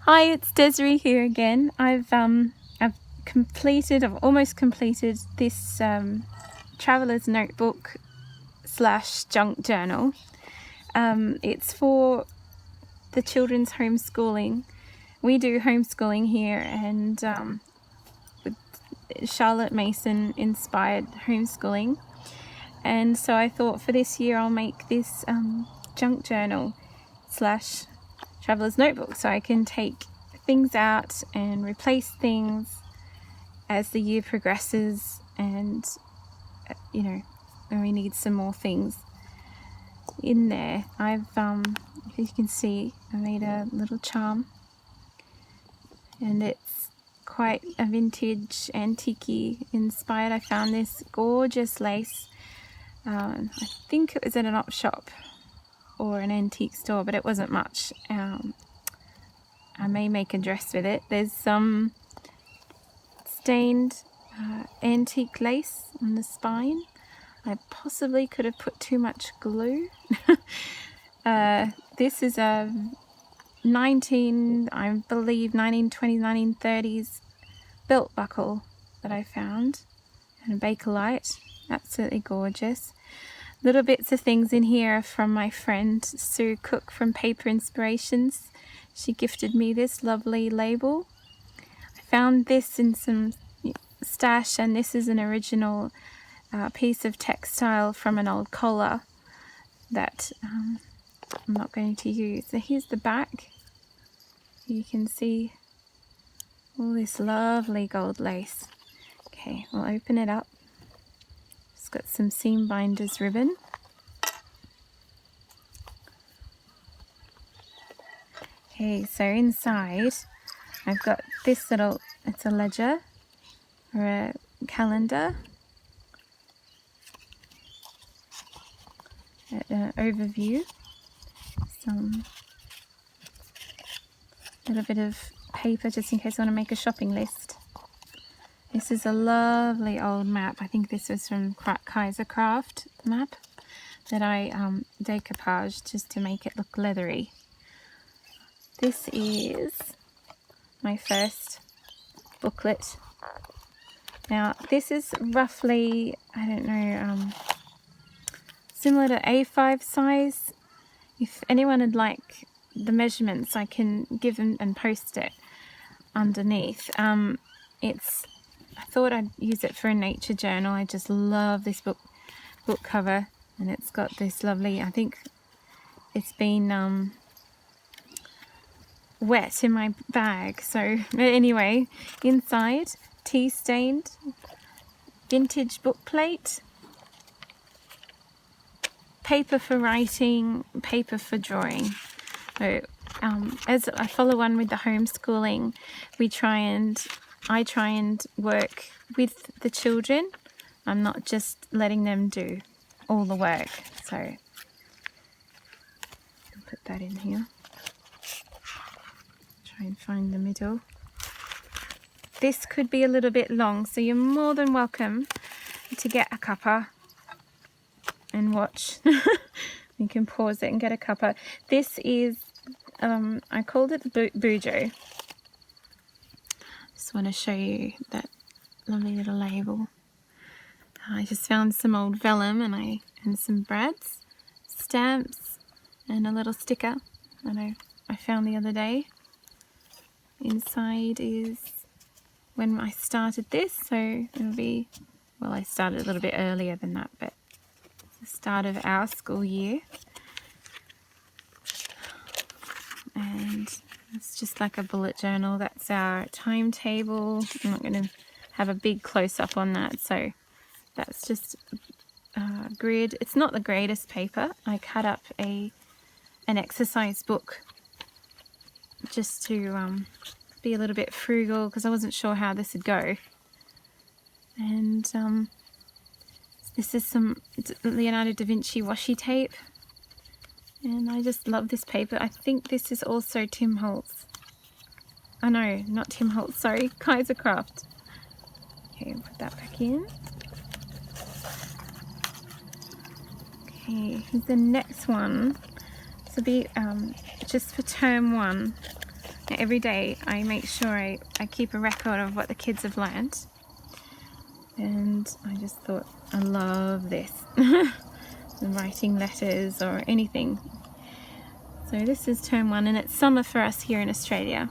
Hi, it's Desiree here again. I've almost completed this traveler's notebook / junk journal. It's for the children's homeschooling. We do homeschooling here, and with Charlotte Mason inspired homeschooling. And so I thought for this year I'll make this junk journal / traveler's notebook, so I can take things out and replace things as the year progresses, and when we need some more things in there. I've if you can see, I made a little charm, and it's quite a vintage antique inspired. I found this gorgeous lace. I think it was at an op shop or an antique store, but it wasn't much. I may make a dress with it. There's some stained antique lace on the spine. I possibly could have put too much glue. This is a 1920s, 1930s belt buckle that I found, and a Bakelite. Absolutely gorgeous. Little bits of things in here from my friend Sue Cook from Paper Inspirations. She gifted me this lovely label. I found this in some stash, and this is an original piece of textile from an old collar that I'm not going to use. So here's the back. You can see all this lovely gold lace. Okay, we'll open it up. It's got some seam binders ribbon. Okay, so inside I've got this little, it's a ledger or a calendar, an overview, some little bit of paper just in case I want to make a shopping list. This is a lovely old map. I think this was from Kaiser Craft map that I decoupaged just to make it look leathery. This is my first booklet. Now this is roughly, I don't know, similar to A5 size. If anyone would like the measurements, I can give them and post it underneath. I thought I'd use it for a nature journal. I just love this book cover, and it's got this lovely, I think it's been wet in my bag. So anyway, inside, tea stained vintage book plate, paper for writing, paper for drawing. So as I follow on with the homeschooling, I try and work with the children. I'm not just letting them do all the work. So I'll put that in here. Try and find the middle. This could be a little bit long, so you're more than welcome to get a cuppa and watch. You can pause it and get a cuppa. This is, I called it Bujo. Just want to show you that lovely little label. I just found some old vellum and some brads, stamps, and a little sticker that I found the other day. Inside is when I started this, so it'll be, well, I started a little bit earlier than that, but the start of our school year. And it's just like a bullet journal. That's our timetable. I'm not going to have a big close-up on that, so that's just a grid. It's not the greatest paper. I cut up an exercise book just to be a little bit frugal, because I wasn't sure how this would go. And this is some Leonardo da Vinci washi tape, and I just love this paper. I think this is also Tim Holtz. Oh no, not Tim Holtz, sorry, Kaiser Craft. Okay, I'll put that back in. Okay, here's the next one. This will be just for term 1. Every day I make sure I keep a record of what the kids have learned, and I just thought I love this. Writing letters or anything. So this is term 1, and it's summer for us here in Australia.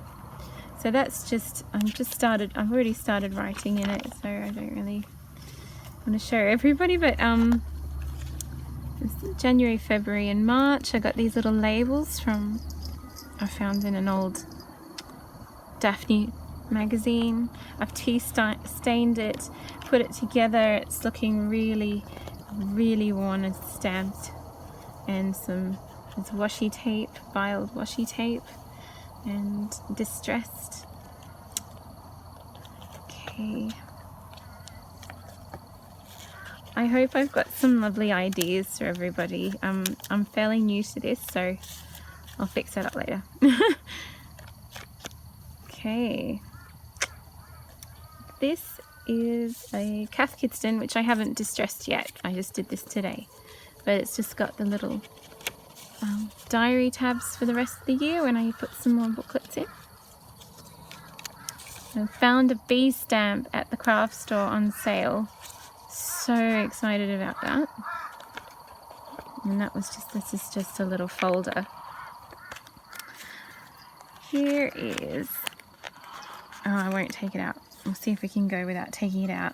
So that's just, I've already started writing in it, so I don't really want to show everybody, but it's January, February and March. I got these little labels I found in an old Daphne magazine. I've tea stained it, put it together. It's looking really, really worn and stamped, and it's washi tape, biled washi tape, and distressed. Okay. I hope I've got some lovely ideas for everybody. I'm fairly new to this, so I'll fix that up later. Okay. This is a Cath Kidston, which I haven't distressed yet. I just did this today. But it's just got the little diary tabs for the rest of the year when I put some more booklets in. I found a bee stamp at the craft store on sale. So excited about that. And this is just a little folder. Here is, I won't take it out. We'll see if we can go without taking it out.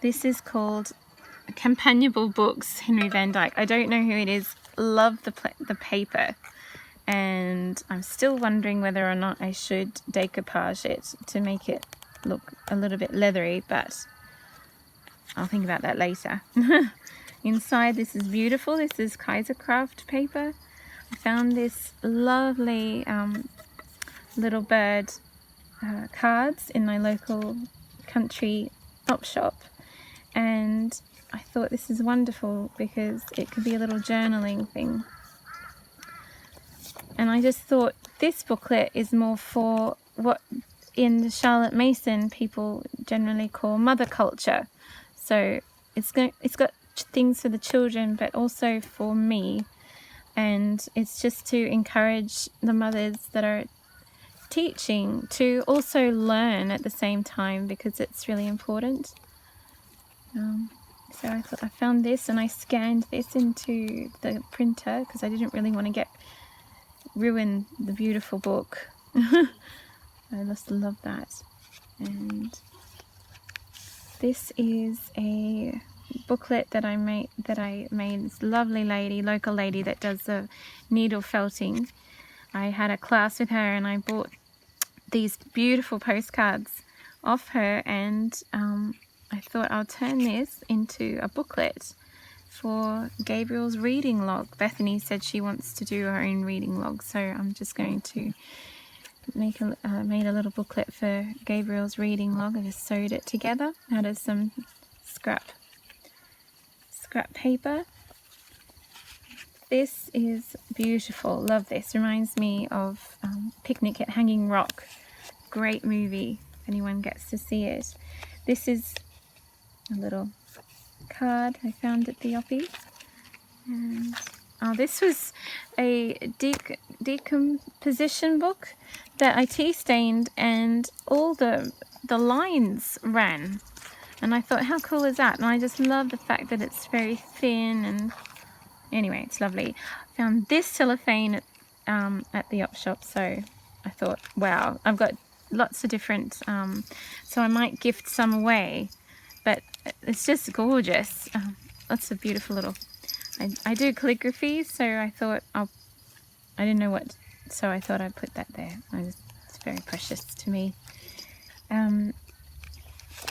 This is called Companionable Books, Henry Van Dyke. I don't know who it is. Love the paper. And I'm still wondering whether or not I should decoupage it to make it look a little bit leathery, but I'll think about that later. Inside, this is beautiful. This is Kaisercraft paper. I found this lovely little bird cards in my local country op shop, and I thought this is wonderful because it could be a little journaling thing. And I just thought this booklet is more for what in Charlotte Mason people generally call mother culture. So it's got things for the children, but also for me, and it's just to encourage the mothers that are teaching to also learn at the same time, because it's really important. So I found this and I scanned this into the printer because I didn't really want to ruin the beautiful book. I just love that. And this is a booklet that I made. This lovely lady, local lady that does the needle felting. I had a class with her and I bought these beautiful postcards off her, and I thought I'll turn this into a booklet for Gabriel's reading log. Bethany said she wants to do her own reading log, so I'm just going to made a little booklet for Gabriel's reading log. I just sewed it together out of some scrap paper. This is beautiful. Love this. Reminds me of Picnic at Hanging Rock. Great movie if anyone gets to see it. This is a little card I found at the Oppie. And this was a decomposition book that I tea stained, and all the lines ran. And I thought, how cool is that? And I just love the fact that it's very thin, and anyway, it's lovely. I found this cellophane at the op shop, so I thought, wow, I've got lots of different, so I might gift some away, but it's just gorgeous. Lots of beautiful little, I do calligraphy, so I thought I didn't know what, so I thought I'd put that there. It's very precious to me.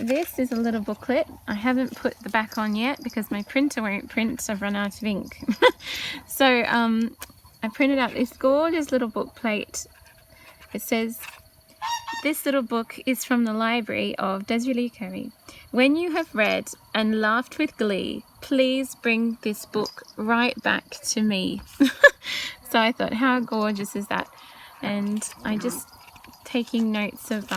This is a little booklet. I haven't put the back on yet because my printer won't print. I've run out of ink. So I printed out this gorgeous little book plate. It says, "This little book is from the library of Desiree Curry. When you have read and laughed with glee, please bring this book right back to me." So I thought, how gorgeous is that? And I just taking notes of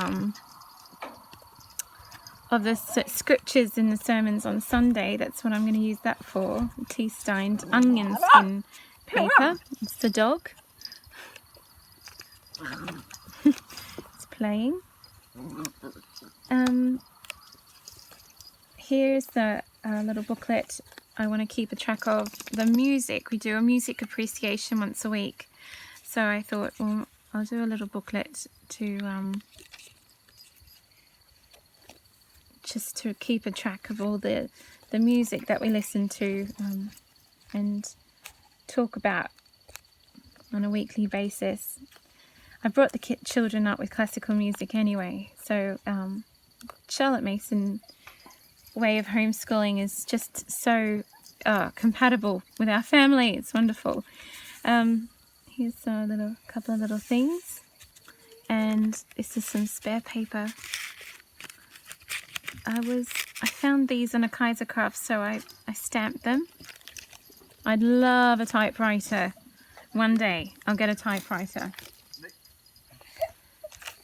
the scriptures in the sermons on Sunday. That's what I'm going to use that for. Tea stained onion skin paper. It's the dog. playing. Here's the little booklet. I want to keep a track of the music. We do a music appreciation once a week. So I thought, well, I'll do a little booklet to just to keep a track of all the music that we listen to and talk about on a weekly basis. I brought the children up with classical music anyway, so Charlotte Mason way of homeschooling is just so compatible with our family. It's wonderful. Here's a couple of little things, and this is some spare paper. I found these on a Kaiser Craft, so I stamped them. I'd love a typewriter. One day I'll get a typewriter.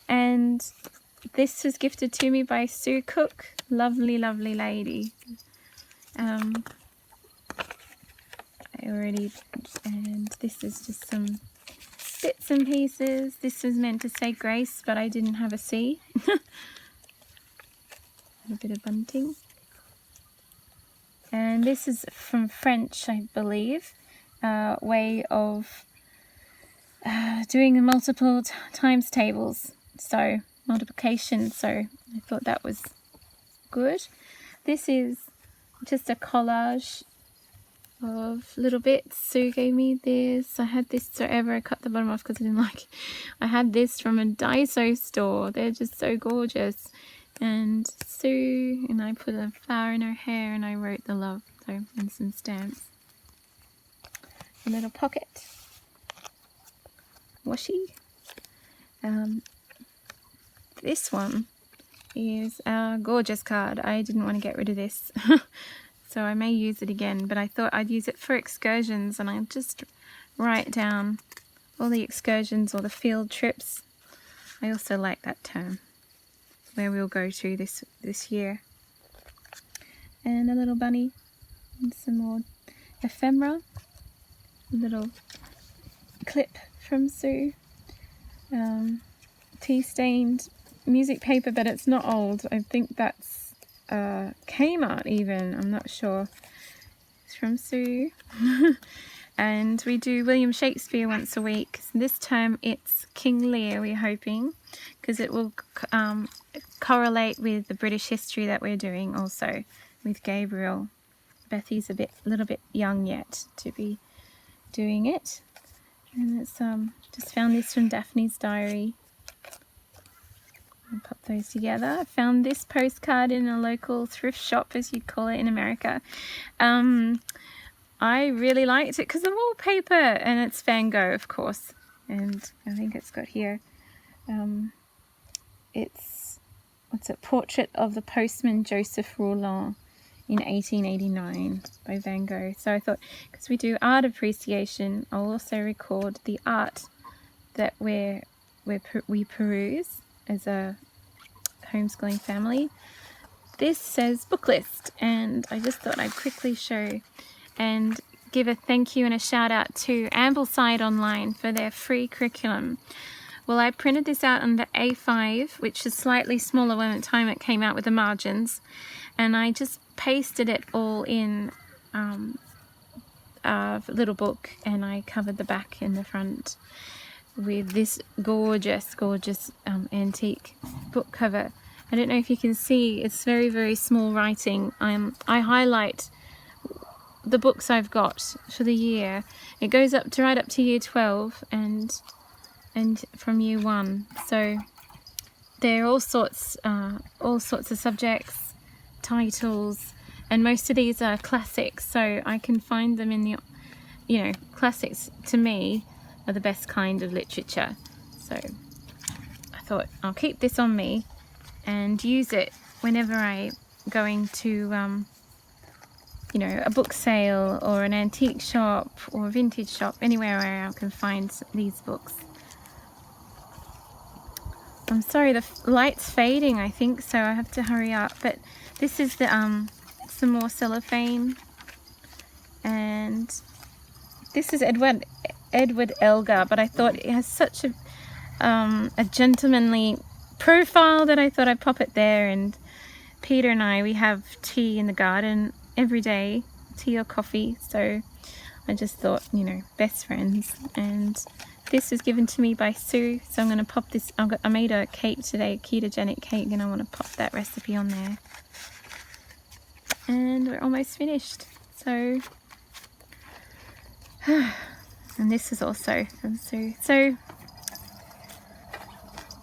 And this was gifted to me by Sue Cook, lovely, lovely lady. And this is just some bits and pieces. This was meant to say grace, but I didn't have a C. A bit of bunting. And this is from French, I believe, way of doing multiple times tables, so multiplication, so I thought that was good. This is just a collage of little bits. Sue gave me this. I had this forever. I cut the bottom off because I didn't like it. I had this from a Daiso store. They're just so gorgeous. And Sue and I put a flower in her hair, and I wrote the love, so, and some stamps. A little pocket washi. This one is a gorgeous card. I didn't want to get rid of this, so I may use it again, but I thought I'd use it for excursions, and I'll just write down all the excursions or the field trips. I also like that term, where we'll go to this year. And a little bunny and some more ephemera. A little clip from Sue. Tea-stained music paper, but it's not old. I think that's Kmart even. I'm not sure. It's from Sue. And we do William Shakespeare once a week. This term it's King Lear, we're hoping, because it will correlate with the British history that we're doing also with Gabriel. Bethy's a little bit young yet to be doing it. And it's just found this from Daphne's diary. I'll pop those together. I found this postcard in a local thrift shop, as you'd call it in America. I really liked it because of wallpaper, and it's Van Gogh, of course. And I think it's got here. It's a portrait of the postman Joseph Roulin in 1889 by Van Gogh. So I thought, because we do art appreciation, I'll also record the art that we peruse as a homeschooling family. This says book list, and I just thought I'd quickly show and give a thank you and a shout out to Ambleside Online for their free curriculum. Well, I printed this out on the A5, which is slightly smaller when the time it came out with the margins, and I just pasted it all in a little book, and I covered the back and the front with this gorgeous antique book cover. I don't know if you can see, it's very, very small writing. I highlight the books I've got for the year. It goes up to right up to year 12 and from year 1. So there are all sorts of subjects, titles, and most of these are classics. So I can find them in the, classics to me are the best kind of literature. So I thought I'll keep this on me and use it whenever I'm going to a book sale or an antique shop or a vintage shop, anywhere where I can find these books. I'm sorry, the light's fading, I think, so I have to hurry up. But this is the some more cellophane, and this is Edward Elgar, but I thought it has such a gentlemanly profile that I thought I'd pop it there. And Peter and I, we have tea in the garden every day, tea or coffee, so I just thought, you know, best friends. And this was given to me by Sue, so I'm going to pop this. I made a cake today, a ketogenic cake, and I want to pop that recipe on there. And we're almost finished. So, and this is also from Sue. So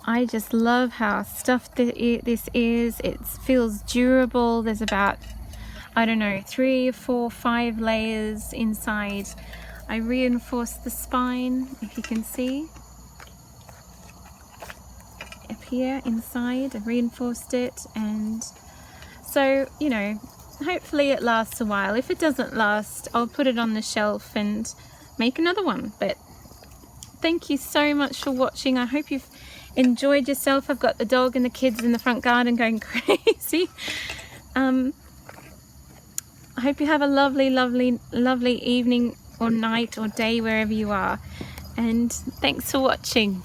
I just love how stuffed this is. It feels durable. There's about, I don't know, 3, 4, 5 layers inside. I reinforced the spine, if you can see. Up here inside, I reinforced it, and so, you know, hopefully it lasts a while. If it doesn't last, I'll put it on the shelf and make another one. But thank you so much for watching. I hope you've enjoyed yourself. I've got the dog and the kids in the front garden going crazy. I hope you have a lovely, lovely, lovely evening or night or day wherever you are. And thanks for watching.